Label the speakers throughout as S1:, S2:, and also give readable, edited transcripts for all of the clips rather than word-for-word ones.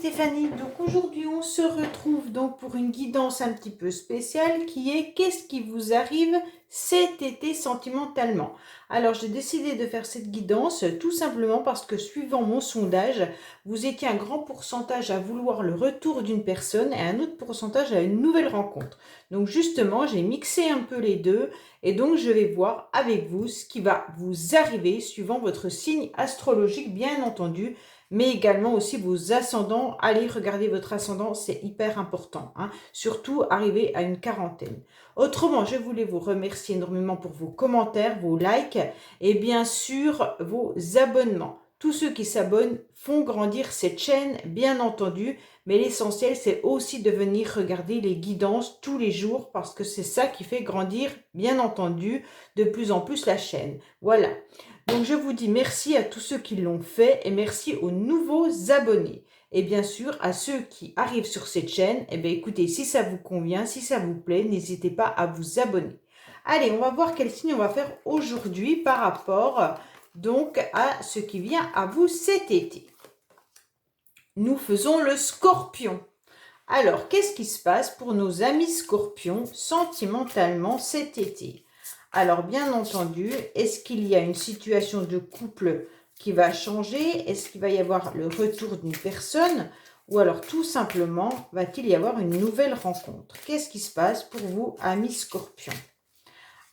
S1: Stéphanie. Donc aujourd'hui, on se retrouve donc pour une guidance un petit peu spéciale qui est qu'est-ce qui vous arrive cet été sentimentalement. Alors j'ai décidé de faire cette guidance tout simplement parce que suivant mon sondage, vous étiez un grand pourcentage à vouloir le retour d'une personne et un autre pourcentage à une nouvelle rencontre. Donc justement, j'ai mixé un peu les deux et donc je vais voir avec vous ce qui va vous arriver suivant votre signe astrologique bien entendu, mais également aussi vos ascendants. Allez regarder votre ascendant, c'est hyper important, hein. Surtout arrivé à une quarantaine. Autrement, je voulais vous remercier énormément pour vos commentaires, vos likes et bien sûr vos abonnements. Tous ceux qui s'abonnent font grandir cette chaîne, bien entendu, mais l'essentiel, c'est aussi de venir regarder les guidances tous les jours parce que c'est ça qui fait grandir, bien entendu, de plus en plus la chaîne. Voilà. Donc, je vous dis merci à tous ceux qui l'ont fait et merci aux nouveaux abonnés. Et bien sûr, à ceux qui arrivent sur cette chaîne, eh bien, écoutez, si ça vous convient, si ça vous plaît, n'hésitez pas à vous abonner. Allez, on va voir quel signe on va faire aujourd'hui par rapport donc à ce qui vient à vous cet été. Nous faisons le Scorpion. Alors, qu'est-ce qui se passe pour nos amis Scorpions sentimentalement cet été? Alors, bien entendu, est-ce qu'il y a une situation de couple qui va changer? Est-ce qu'il va y avoir le retour d'une personne? Ou alors, tout simplement, va-t-il y avoir une nouvelle rencontre? Qu'est-ce qui se passe pour vous, amis Scorpions?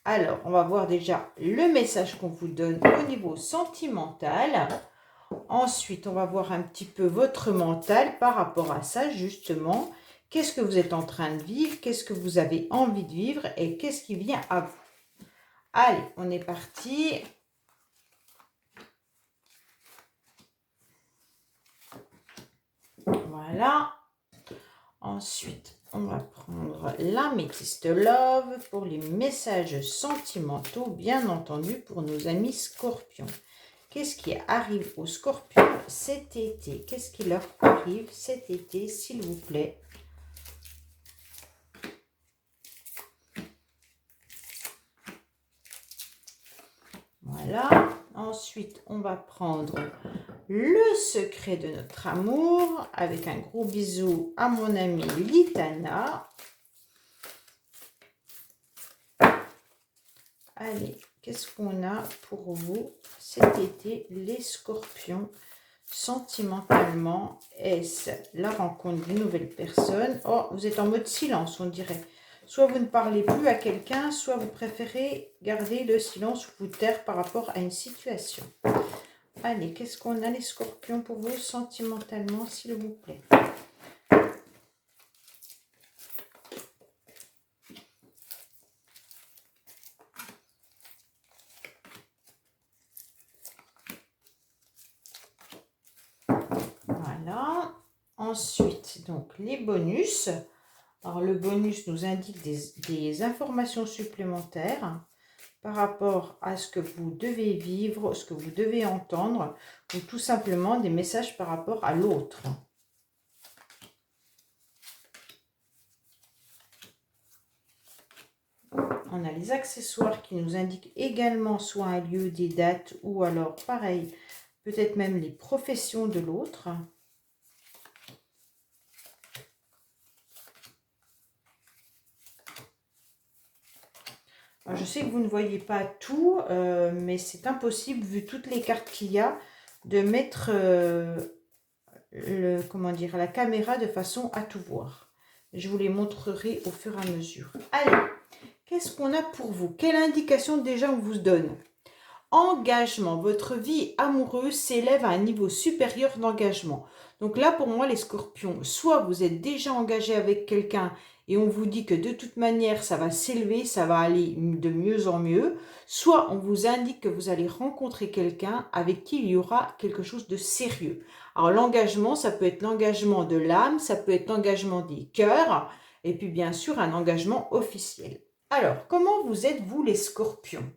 S1: Alors, on va voir déjà le message qu'on vous donne au niveau sentimental. Ensuite, on va voir un petit peu votre mental par rapport à ça, justement. Qu'est-ce que vous êtes en train de vivre? Qu'est-ce que vous avez envie de vivre? Et qu'est-ce qui vient à vous? Allez, on est parti. Voilà. Ensuite, on va prendre l'améthyste love pour les messages sentimentaux, bien entendu, pour nos amis Scorpions. Qu'est-ce qui arrive aux Scorpions cet été? Qu'est-ce qui leur arrive cet été, s'il vous plaît? Voilà. Ensuite, on va prendre le secret de notre amour avec un gros bisou à mon amie Litana. Allez, qu'est-ce qu'on a pour vous cet été, les Scorpions, sentimentalement? Est-ce la rencontre d'une nouvelle personne? Oh, vous êtes en mode silence, on dirait. Soit vous ne parlez plus à quelqu'un, soit vous préférez garder le silence ou vous taire par rapport à une situation. Allez, qu'est-ce qu'on a, les Scorpions, pour vous sentimentalement, s'il vous plaît? Voilà. Ensuite, donc, les bonus. Alors, le bonus nous indique des informations supplémentaires par rapport à ce que vous devez vivre, ce que vous devez entendre, ou tout simplement des messages par rapport à l'autre. On a les accessoires qui nous indiquent également soit un lieu, des dates, ou alors, pareil, peut-être même les professions de l'autre. Je sais que vous ne voyez pas tout, mais c'est impossible, vu toutes les cartes qu'il y a, de mettre la caméra de façon à tout voir. Je vous les montrerai au fur et à mesure. Allez, qu'est-ce qu'on a pour vous? Quelle indication déjà on vous donne? Engagement. Votre vie amoureuse s'élève à un niveau supérieur d'engagement. Donc là, pour moi, les Scorpions, soit vous êtes déjà engagé avec quelqu'un et on vous dit que de toute manière, ça va s'élever, ça va aller de mieux en mieux, soit on vous indique que vous allez rencontrer quelqu'un avec qui il y aura quelque chose de sérieux. Alors l'engagement, ça peut être l'engagement de l'âme, ça peut être l'engagement des cœurs, et puis bien sûr un engagement officiel. Alors, comment vous êtes, vous, les Scorpions?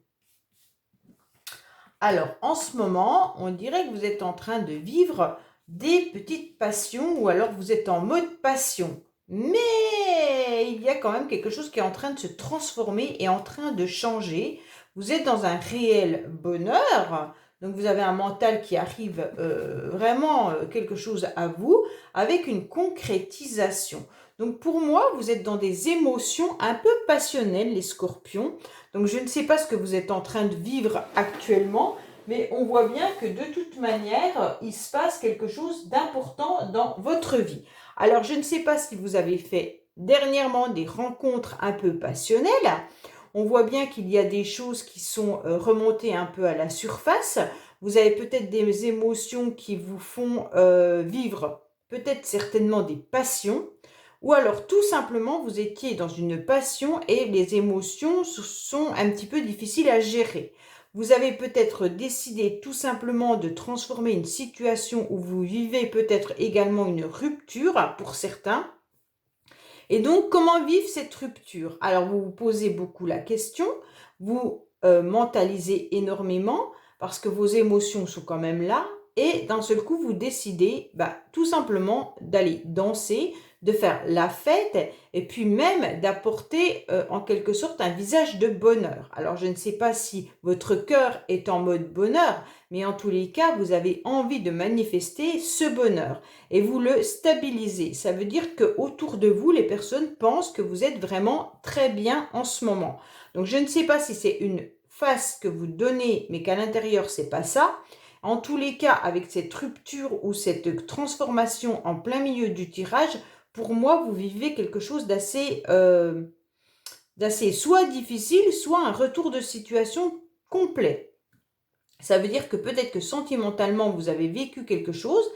S1: Alors, en ce moment, on dirait que vous êtes en train de vivre des petites passions ou alors vous êtes en mode passion. Mais il y a quand même quelque chose qui est en train de se transformer et en train de changer. Vous êtes dans un réel bonheur. Donc vous avez un mental qui arrive vraiment quelque chose à vous avec une concrétisation. Donc pour moi, vous êtes dans des émotions un peu passionnelles, les scorpions. Donc je ne sais pas ce que vous êtes en train de vivre actuellement, mais on voit bien que de toute manière, il se passe quelque chose d'important dans votre vie. Alors je ne sais pas si vous avez fait dernièrement des rencontres un peu passionnelles. On voit bien qu'il y a des choses qui sont remontées un peu à la surface. Vous avez peut-être des émotions qui vous font vivre peut-être certainement des passions. Ou alors tout simplement vous étiez dans une passion et les émotions sont un petit peu difficiles à gérer. Vous avez peut-être décidé tout simplement de transformer une situation où vous vivez peut-être également une rupture pour certains. Et donc, comment vivre cette rupture? Alors, vous vous posez beaucoup la question, vous mentalisez énormément parce que vos émotions sont quand même là et d'un seul coup, vous décidez tout simplement d'aller danser, de faire la fête et puis même d'apporter en quelque sorte un visage de bonheur. Alors, je ne sais pas si votre cœur est en mode bonheur, mais en tous les cas, vous avez envie de manifester ce bonheur et vous le stabilisez. Ça veut dire que autour de vous, les personnes pensent que vous êtes vraiment très bien en ce moment. Donc, je ne sais pas si c'est une face que vous donnez, mais qu'à l'intérieur, c'est pas ça. En tous les cas, avec cette rupture ou cette transformation en plein milieu du tirage, pour moi, vous vivez quelque chose d'assez soit difficile, soit un retour de situation complet. Ça veut dire que peut-être que sentimentalement, vous avez vécu quelque chose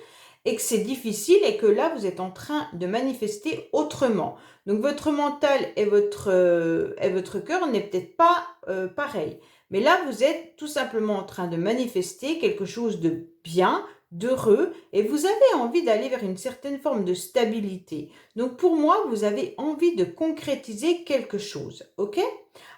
S1: et que c'est difficile et que là, vous êtes en train de manifester autrement. Donc, votre mental et votre cœur n'est peut-être pas pareil. Mais là, vous êtes tout simplement en train de manifester quelque chose de bien, d'heureux, et vous avez envie d'aller vers une certaine forme de stabilité. Donc, pour moi, vous avez envie de concrétiser quelque chose. OK?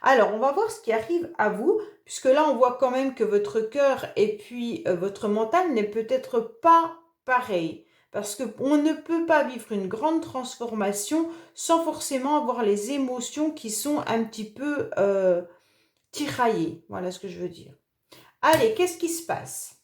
S1: Alors, on va voir ce qui arrive à vous, puisque là, on voit quand même que votre cœur et puis votre mental n'est peut-être pas pareil. Parce qu'on ne peut pas vivre une grande transformation sans forcément avoir les émotions qui sont un petit peu tiraillées. Voilà ce que je veux dire. Allez, qu'est-ce qui se passe?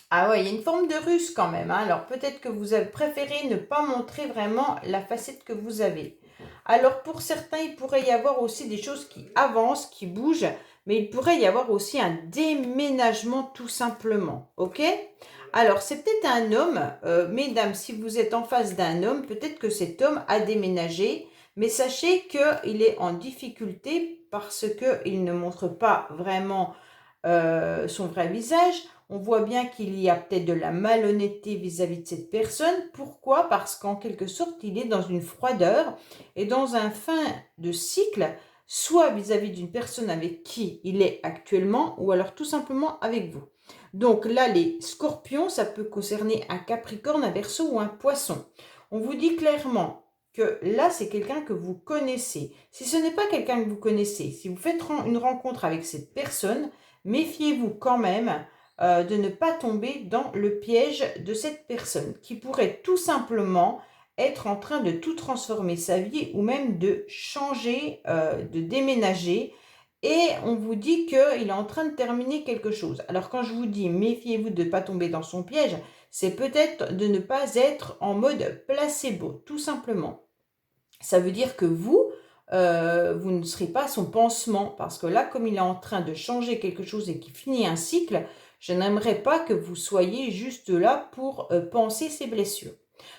S1: Ah ouais, il y a une forme de ruse quand même, hein. Alors peut-être que vous avez préféré ne pas montrer vraiment la facette que vous avez. Alors pour certains, il pourrait y avoir aussi des choses qui avancent, qui bougent, mais il pourrait y avoir aussi un déménagement tout simplement. Ok? Alors c'est peut-être un homme, mesdames, si vous êtes en face d'un homme, peut-être que cet homme a déménagé, mais sachez qu'il est en difficulté parce qu'il ne montre pas vraiment son vrai visage. On voit bien qu'il y a peut-être de la malhonnêteté vis-à-vis de cette personne. Pourquoi? Parce qu'en quelque sorte, il est dans une froideur et dans un fin de cycle, soit vis-à-vis d'une personne avec qui il est actuellement, ou alors tout simplement avec vous. Donc là, les scorpions, ça peut concerner un capricorne, un verseau ou un poisson. On vous dit clairement que là, c'est quelqu'un que vous connaissez. Si ce n'est pas quelqu'un que vous connaissez, si vous faites une rencontre avec cette personne, méfiez-vous quand même de ne pas tomber dans le piège de cette personne qui pourrait tout simplement être en train de tout transformer sa vie ou même de changer, de déménager. Et on vous dit qu'il est en train de terminer quelque chose. Alors quand je vous dis méfiez-vous de ne pas tomber dans son piège, c'est peut-être de ne pas être en mode placebo, tout simplement. Ça veut dire que vous ne serez pas son pansement. Parce que là, comme il est en train de changer quelque chose et qu'il finit un cycle, je n'aimerais pas que vous soyez juste là pour panser ses blessures.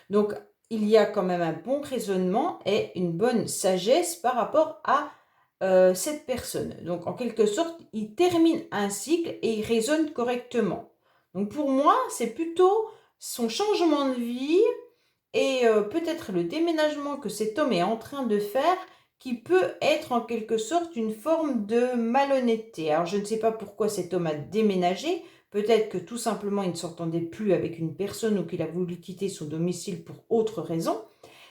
S1: Donc, il y a quand même un bon raisonnement et une bonne sagesse par rapport à cette personne. Donc, en quelque sorte, il termine un cycle et il raisonne correctement. Donc, pour moi, c'est plutôt son changement de vie et peut-être le déménagement que cet homme est en train de faire qui peut être en quelque sorte une forme de malhonnêteté. Alors je ne sais pas pourquoi cet homme a déménagé, peut-être que tout simplement il ne s'entendait plus avec une personne ou qu'il a voulu quitter son domicile pour autre raison.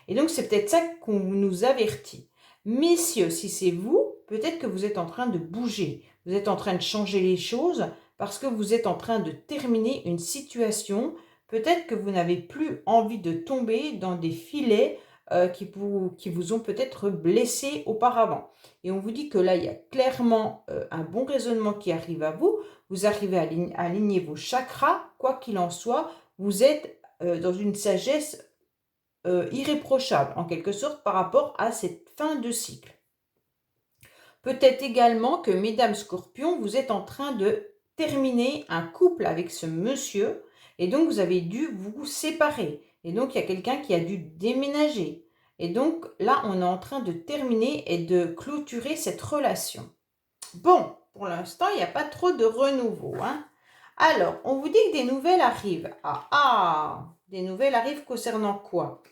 S1: Et donc c'est peut-être ça qu'on nous avertit. Messieurs, si c'est vous, peut-être que vous êtes en train de bouger, vous êtes en train de changer les choses parce que vous êtes en train de terminer une situation. Peut-être que vous n'avez plus envie de tomber dans des filets qui vous ont peut-être blessé auparavant. Et on vous dit que là, il y a clairement un bon raisonnement qui arrive à vous. vous arrivez à aligner vos chakras, quoi qu'il en soit, vous êtes dans une sagesse irréprochable, en quelque sorte, par rapport à cette fin de cycle. Peut-être également que, mesdames Scorpions, vous êtes en train de terminer un couple avec ce monsieur, et donc vous avez dû vous séparer. Et donc, il y a quelqu'un qui a dû déménager. Et donc, là, on est en train de terminer et de clôturer cette relation. Bon, pour l'instant, il n'y a pas trop de renouveau, hein. Alors, on vous dit que des nouvelles arrivent. Des nouvelles arrivent concernant quoi?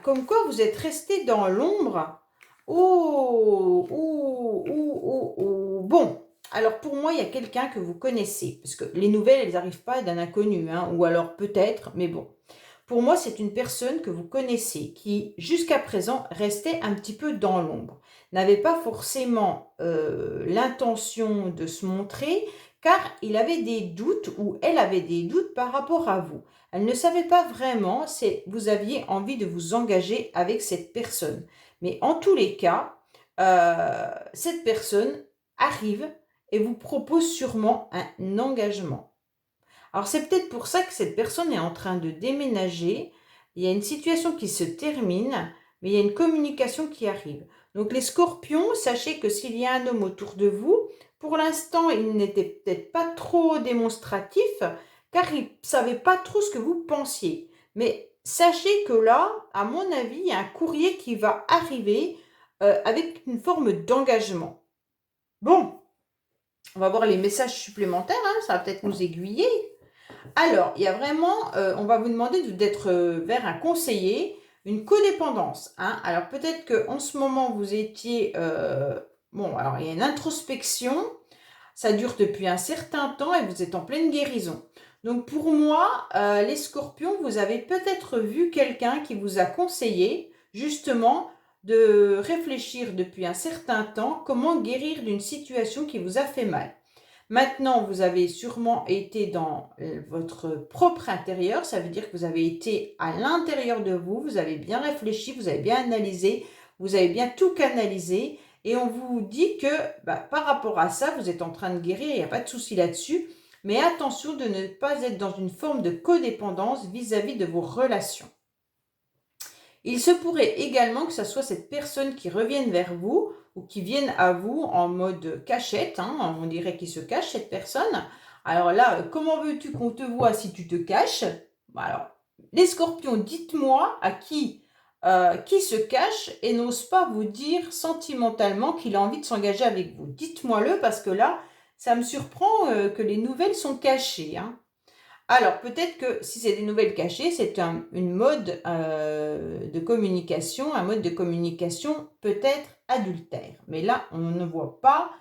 S1: Comme quoi vous êtes resté dans l'ombre. Bon, alors pour moi, il y a quelqu'un que vous connaissez. Parce que les nouvelles, elles n'arrivent pas d'un inconnu, hein, ou alors peut-être, mais bon. Pour moi, c'est une personne que vous connaissez, qui jusqu'à présent restait un petit peu dans l'ombre. N'avait pas forcément l'intention de se montrer, car il avait des doutes, ou elle avait des doutes par rapport à vous. Elle ne savait pas vraiment si vous aviez envie de vous engager avec cette personne. Mais en tous les cas, cette personne arrive et vous propose sûrement un engagement. Alors c'est peut-être pour ça que cette personne est en train de déménager. Il y a une situation qui se termine, mais il y a une communication qui arrive. Donc les Scorpions, sachez que s'il y a un homme autour de vous, pour l'instant, il n'était peut-être pas trop démonstratif, car il ne savait pas trop ce que vous pensiez. Mais sachez que là, à mon avis, il y a un courrier qui va arriver avec une forme d'engagement. Bon, on va voir les messages supplémentaires, hein, ça va peut-être nous aiguiller. Alors, il y a vraiment, on va vous demander d'être vers un conseiller, une codépendance, hein. Alors, peut-être qu'en ce moment, vous étiez... bon, alors, il y a une introspection, ça dure depuis un certain temps et vous êtes en pleine guérison. Donc, pour moi, les Scorpions, vous avez peut-être vu quelqu'un qui vous a conseillé, justement, de réfléchir depuis un certain temps comment guérir d'une situation qui vous a fait mal. Maintenant, vous avez sûrement été dans votre propre intérieur, ça veut dire que vous avez été à l'intérieur de vous, vous avez bien réfléchi, vous avez bien analysé, vous avez bien tout canalisé et on vous dit que par rapport à ça, vous êtes en train de guérir, il n'y a pas de souci là-dessus, mais attention de ne pas être dans une forme de codépendance vis-à-vis de vos relations. Il se pourrait également que ce soit cette personne qui revienne vers vous ou qui vienne à vous en mode cachette, hein, on dirait qu'il se cache cette personne. Alors là, comment veux-tu qu'on te voit si tu te caches? Alors, les Scorpions, dites-moi à qui se cache et n'ose pas vous dire sentimentalement qu'il a envie de s'engager avec vous. Dites-moi-le parce que là, ça me surprend que les nouvelles sont cachées, hein. Alors, peut-être que si c'est des nouvelles cachées, c'est une mode de communication, un mode de communication peut-être adultère. Mais là, on ne voit pas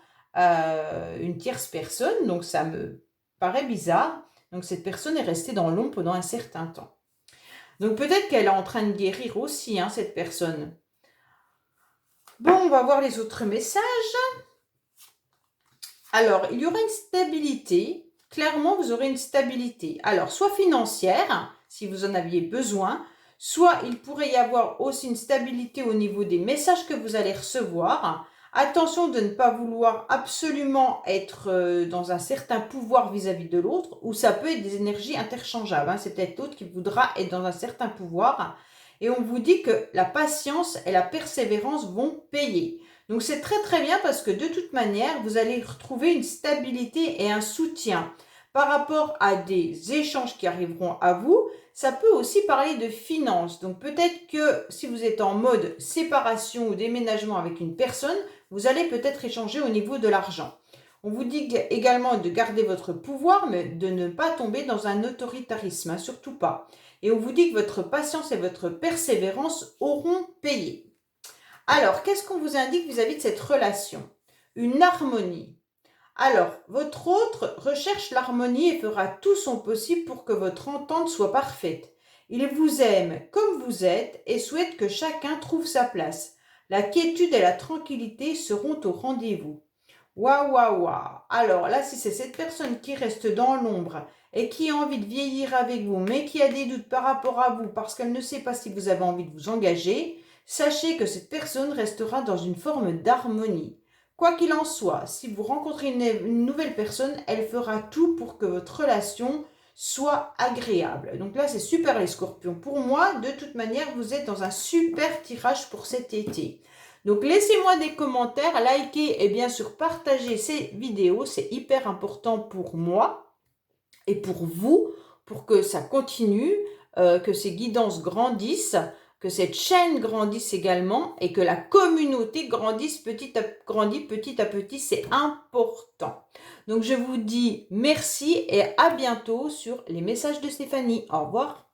S1: une tierce personne, donc ça me paraît bizarre. Donc, cette personne est restée dans l'ombre pendant un certain temps. Donc, peut-être qu'elle est en train de guérir aussi, hein, cette personne. Bon, on va voir les autres messages. Alors, il y aura une stabilité. Clairement, vous aurez une stabilité. Alors, soit financière, si vous en aviez besoin, soit il pourrait y avoir aussi une stabilité au niveau des messages que vous allez recevoir. Attention de ne pas vouloir absolument être dans un certain pouvoir vis-à-vis de l'autre, ou ça peut être des énergies interchangeables, hein. C'est peut-être l'autre qui voudra être dans un certain pouvoir. Et on vous dit que la patience et la persévérance vont payer. Donc c'est très très bien parce que de toute manière, vous allez retrouver une stabilité et un soutien par rapport à des échanges qui arriveront à vous. Ça peut aussi parler de finances. Donc peut-être que si vous êtes en mode séparation ou déménagement avec une personne, vous allez peut-être échanger au niveau de l'argent. On vous dit également de garder votre pouvoir, mais de ne pas tomber dans un autoritarisme, hein, surtout pas. Et on vous dit que votre patience et votre persévérance auront payé. Alors, qu'est-ce qu'on vous indique vis-à-vis de cette relation? Une harmonie. Alors, votre autre recherche l'harmonie et fera tout son possible pour que votre entente soit parfaite. Il vous aime comme vous êtes et souhaite que chacun trouve sa place. La quiétude et la tranquillité seront au rendez-vous. Waouh, waouh, waouh. Alors là, si c'est cette personne qui reste dans l'ombre et qui a envie de vieillir avec vous, mais qui a des doutes par rapport à vous parce qu'elle ne sait pas si vous avez envie de vous engager, sachez que cette personne restera dans une forme d'harmonie. Quoi qu'il en soit, si vous rencontrez une nouvelle personne, elle fera tout pour que votre relation soit agréable. Donc là, c'est super les scorpions. Pour moi, de toute manière, vous êtes dans un super tirage pour cet été. Donc laissez-moi des commentaires, likez et bien sûr partagez ces vidéos. C'est hyper important pour moi et pour vous, pour que ça continue, que ces guidances grandissent, que cette chaîne grandisse également et que la communauté grandisse petit à petit, c'est important. Donc je vous dis merci et à bientôt sur les messages de Stéphanie. Au revoir.